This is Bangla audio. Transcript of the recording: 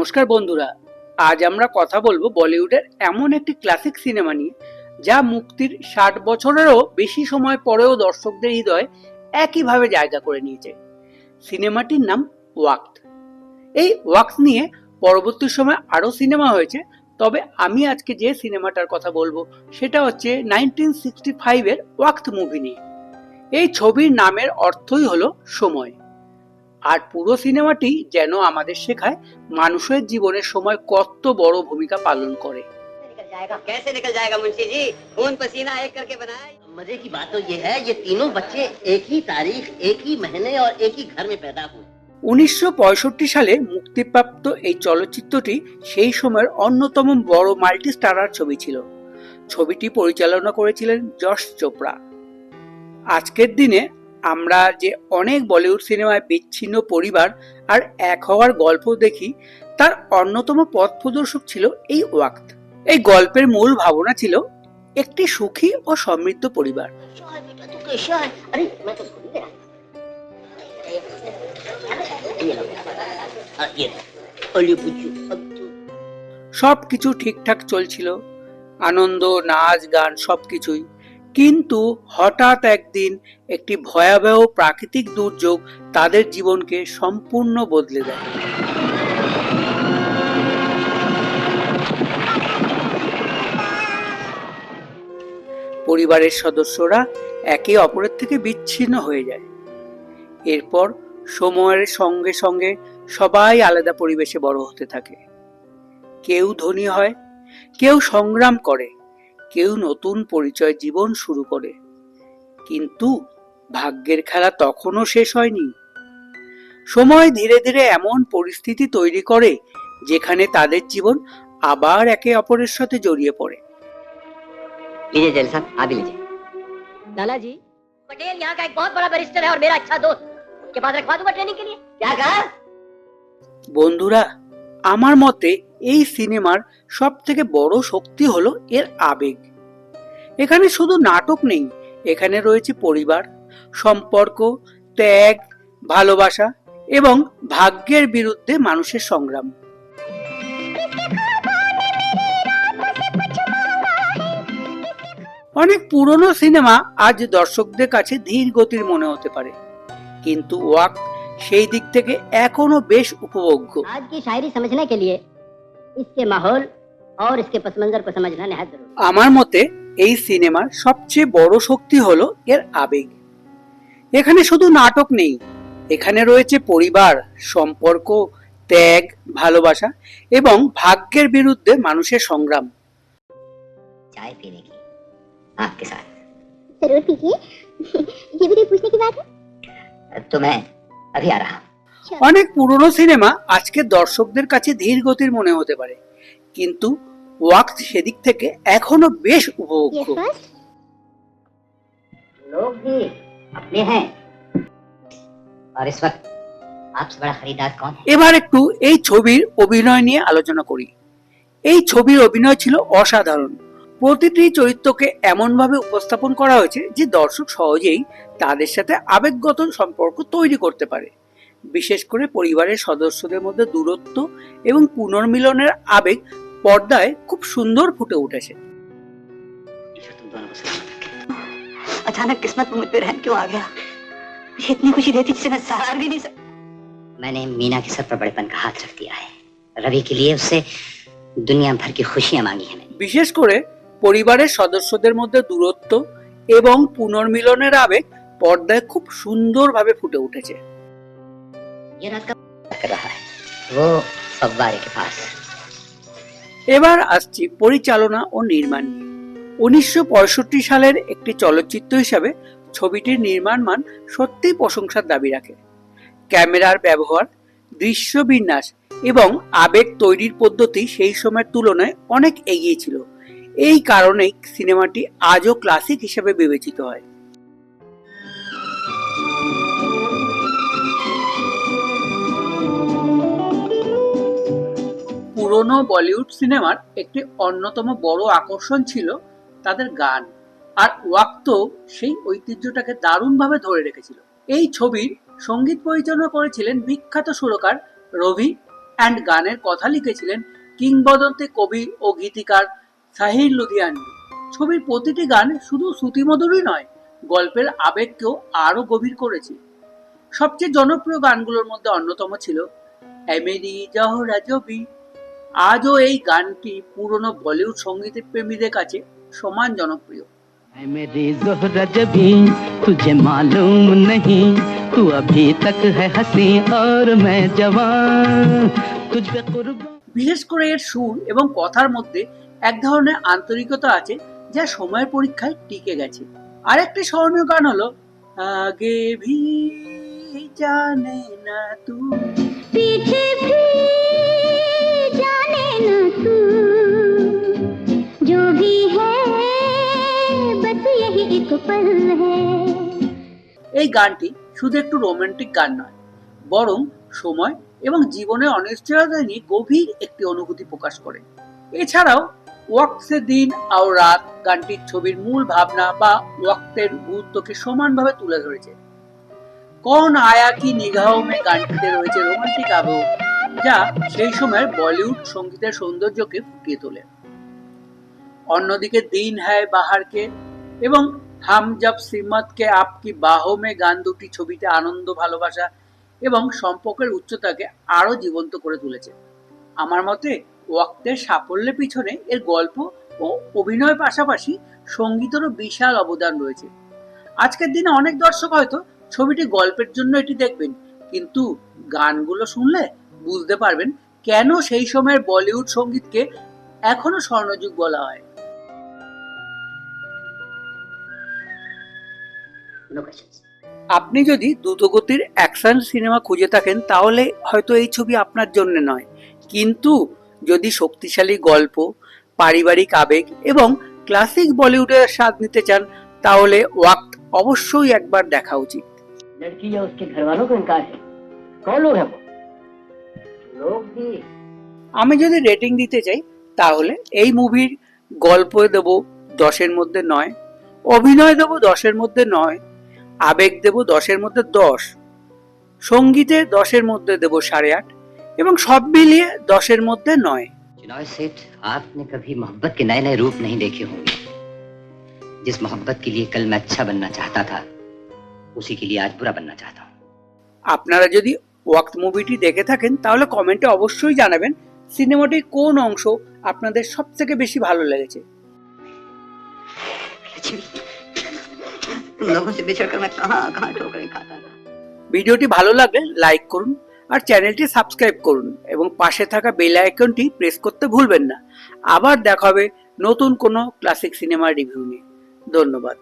নমস্কার বন্ধুরা, আজ আমরা কথা বলবো বলিউডের এমন একটি ক্লাসিক সিনেমা নিয়ে যা মুক্তির 60 বছরেরও বেশি সময় পরেও দর্শকদের হৃদয়ে একইভাবে জায়গা করে নিয়েছে। সিনেমাটির নাম ওয়াক্ত। এই ওয়াক্ত নিয়ে পরবর্তী সময় আরও সিনেমা হয়েছে, তবে আমি আজকে যে সিনেমাটার কথা বলবো সেটা হচ্ছে 1965 এর ওয়াক্ত মুভি নিয়ে। এই ছবির নামের অর্থই হলো সময়। আর পুরো সিনেমাটি যেন আমাদের শেখায় মানুষের জীবনে সময় কত বড় ভূমিকা পালন করে। कैसे निकल जाएगा मुंशी जी, खून पसीना एक करके बनाए। मजे की बात तो ये है, ये तीनों बच्चे एक ही तारीख, एक ही महीने और एक ही घर में पैदा हुए। 1965 সালে মুক্তিপ্রাপ্ত এই চলচ্চিত্রটি সেই সময়ের অন্যতম বড় মাল্টি স্টারার ছবি ছিল। ছবিটি পরিচালনা করেছিলেন যশ চোপড়া। আজকের দিনে আমরা যে অনেক বলিউড সিনেমায় বিচ্ছিন্ন পরিবার আর এক হওয়ার গল্প দেখি, তার অন্যতম পথ প্রদর্শক ছিল এই ওয়াক্ত। এই গল্পের মূল ভাবনা ছিল একটি সুখী ও সমৃদ্ধ পরিবার। अरे मैं तो भूल गया। ये ओलियो पुचू अब तो সবকিছু ঠিকঠাক চলছিল, আনন্দ, নাচ, গান সবকিছুই। কিন্তু হঠাৎ একদিন একটি ভয়াবহ প্রাকৃতিক দুর্যোগ তাদের জীবনকে সম্পূর্ণ বদলে দেয়। পরিবারের সদস্যরা একে অপরের থেকে বিচ্ছিন্ন হয়ে যায়। এরপর সময়ের সঙ্গে সঙ্গে সবাই আলাদা পরিবেশে বড় হতে থাকে। কেউ ধনী হয়, কেউ সংগ্রাম করে, কেউ নতুন পরিচয় জীবন শুরু করে। কিন্তু ভাগ্যের খেলা তখনও শেষ হয়নি। সময় ধীরে ধীরে এমন পরিস্থিতি তৈরি করে যেখানে তাদের জীবন আবার একে অপরের সাথে জড়িয়ে পড়ে। लीजिए जेल साहब, आप भी लीजिए। लाला जी, पटेल यहाँ का एक बहुत बड़ा बैरिस्टर है और मेरा अच्छा दोस्त, उसके पास रखवा दूंगा ट्रेनिंग के लिए। क्या कहा? বন্ধুরা, আমার মতে এই সিনেমার সব থেকে বড় শক্তি হলো এর আবেগ। এখানে শুধু নাটক নেই, এখানে রয়েছে পরিবার, সম্পর্ক, ত্যাগ, ভালোবাসা এবং ভাগ্যের বিরুদ্ধে মানুষের সংগ্রাম। অনেক পুরনো সিনেমা আজ দর্শকদের কাছে ধীর গতির মনে হতে পারে, কিন্তু ওয়াক্ত সেই দিক থেকে এখনো বেশ উপভোগ্য। आज की शायरी समझने के लिए इसके माहौल और इसके पस मंजर को समझना निहायत जरूरी है। আমার মতে এই সিনেমার সবচেয়ে বড় শক্তি হলো এর আবেগ। এখানে শুধু নাটক নেই, এখানে রয়েছে পরিবার, সম্পর্ক, ত্যাগ, ভালোবাসা এবং ভাগ্যের বিরুদ্ধে মানুষের সংগ্রাম। चाय पीने की आपके साथ। जरूर पीजिए। ये भी कोई पूछने की बात है? तो मैं अभी आ रहा हूँ। অনেক পুরনো সিনেমা আজকে দর্শকদের কাছে ধীর গতির মনে হতে পারে, কিন্তু ওয়াক্ত সেদিক থেকে এখনো বেশ ये উপভোগ্য। फर्स्ट लोग भी अपने हैं और इस वक्त आपसे बड़ा खरीदार कौन है? এবার একটু এই ছবির অভিনয় নিয়ে আলোচনা করি। এই ছবির অভিনয় ছিল অসাধারণ। প্রতিটি চরিত্রকে এমনভাবে উপস্থাপন করা হয়েছে যে দর্শক সহজেই তাদের সাথে আবেগগত সম্পর্ক তৈরি করতে পারে। বিশেষ করে পরিবারের সদস্যদের মধ্যে দূরত্ব এবং পুনর্মিলনের আবেগ পর্দায় খুব সুন্দর ফুটে উঠেছে। ईश्वर तुम दोनों को सलामत रखे। अचानक किस्मत में मुझ पे रहम क्यों आ गया? ये इतनी खुशी देती जिसे मैं सहार भी नहीं सकता। मैंने मीना के सर पर बड़ेपन का हाथ रख दिया है। रवि के लिए उससे दुनिया भर की खुशियां मांगी हैं मैंने। বিশেষ করে পরিবারের সদস্যদের মধ্যে দূরত্ব এবং পুনর্মিলনের আবেগ পর্দায় খুব সুন্দরভাবে ফুটে উঠেছে। ये रात का कर रहा है वो फव्वारे के पास। এবার আসছি পরিচালনা ও নির্মাণ নিয়ে। 1965 সালের একটি চলচ্চিত্র হিসাবে ছবিটির নির্মাণ মান সত্যিই প্রশংসার দাবি রাখে। ক্যামেরার ব্যবহার, দৃশ্যবিন্যাস এবং আবেগ তৈরির পদ্ধতি সেই সময়ের তুলনায় অনেক এগিয়ে ছিল। এই কারণেই সিনেমাটি আজও ক্লাসিক হিসেবে বিবেচিত হয়। পুরনো বলিউড সিনেমার একটি অন্যতম বড় আকর্ষণ ছিল তাদের গান, আর ওয়াক্ত সেই ঐতিহ্যটাকে দারুণভাবে ধরে রেখেছিল। এই ছবির সঙ্গীত পরিচালনা করেছিলেন বিখ্যাত সুরকার রবি অ্যান্ড গানের কথা লিখেছিলেন কিংবদন্তি কবি ও গীতিকার সাহির লুধিয়ানি। ছবির প্রতিটি গান শুধু শ্রুতিমধুরই নয়, গল্পের আবেগকেও আরো গভীর করেছে। সবচেয়ে জনপ্রিয় গানগুলোর মধ্যে অন্যতম ছিল এ মেরি জহরা জবি। আজও এই গানটি পুরনো বলিউড সঙ্গীত প্রেমীদের কাছে সমান জনপ্রিয়। ऐ मेरी ज़ोहरा जबी तुझे मालूम नहीं तू अभी तक है हंसी और मैं जवान तुझ पे कुर्बान। বিশেষ করে এর সুর এবং কথার মধ্যে এক ধরনের আন্তরিকতা আছে যা সময়ের পরীক্ষায় টিকে গেছে। আরেকটি স্মরণীয় গান হলো আগে ভি জানে না তু। पीछे भी जाने न तू जो भी है बस यही एक पल है। এই গানটি শুধু একটু রোমান্টিক গান নয়, বরং সময় এবং জীবনের অনিশ্চয়তা নিয়ে গভীর একটি অনুভূতি প্রকাশ করে। এছাড়াও ওয়াক্ত সে দিন আর রাত গানটির ছবির মূল ভাবনা বা ওয়াক্তের গুরুত্বকে সমানভাবে তুলে ধরেছে। কন আয়া কি নিগাহ মে গানটিতে রয়েছে রোমান্টিক আবেগ, যা সেই সময়ের বলিউড সঙ্গীতের সৌন্দর্যকে ফুটিয়ে তোলে। অন্যদিকে দিন হ্যায় বাহারকে এবং হাম জব সিমত কে আপকি বাহো মে গান দুটি ছবিতে আনন্দ, ভালোবাসা এবং সম্পর্কের উচ্চতাকে আরো জীবন্ত করে তুলেছে। আমার মতে ওয়াক্তের সাফল্যের পিছনে এর গল্প ও অভিনয়ের পাশাপাশি সঙ্গীতেরও বিশাল অবদান রয়েছে। আজকের দিনে অনেক দর্শক হয়তো ছবিটি গল্পের জন্য এটি দেখবেন, কিন্তু গানগুলো শুনলে বুঝতে পারবেন কেন সেই সময়ের বলিউড সঙ্গীতকে এখনো স্বর্ণযুগ বলা হয়। No questions. আপনি যদি দ্রুতগতির অ্যাকশন সিনেমা খুঁজে থাকেন তাহলে হয়তো এই ছবি আপনার জন্য নয়, কিন্তু যদি শক্তিশালী গল্প, পারিবারিক আবেগ এবং ক্লাসিক বলিউডের স্বাদ নিতে চান তাহলে ওয়াক্ত অবশ্যই একবার দেখা উচিত। लड़की या उसके घर वालों को इनकार है। कौन लोग हैं वो? लोग भी আমি যদি রেটিং দিতে চাই তাহলে এই মুভির গল্প দেব 10-এর মধ্যে 9, অভিনয় দেব 10-এর মধ্যে 9, আবেগ দেব 10-এর মধ্যে 10, সঙ্গীতে 10-এর মধ্যে দেব 8.5 এবং সব মিলিয়ে 10-এর মধ্যে 9। चिनॉय सेठ, आपने कभी मोहब्बत के नए नए रूप नहीं देखे होंगे। जिस मोहब्बत के लिए कल मैं अच्छा बनना चाहता था, उसी के लिए आज बुरा बनना चाहता हूँ। আপনারা যদি ওয়াক্ত মুভিটি দেখে থাকেন তাহলে কমেন্টে অবশ্যই জানাবেন সিনেমাটির কোন অংশ আপনাদের সবথেকে বেশি ভালো লেগেছে। लक्ष्मी, तुम लोगों से बिछड़कर मैं कहाँ कहाँ ठोकरें खाता था। ভিডিওটি ভালো লাগলে লাইক করুন আর চ্যানেলটি সাবস্ক্রাইব করুন এবং পাশে থাকা বেল আইকনটি প্রেস করতে ভুলবেন না। আবার দেখা হবে নতুন কোনো ক্লাসিক সিনেমার রিভিউ নিয়ে। ধন্যবাদ।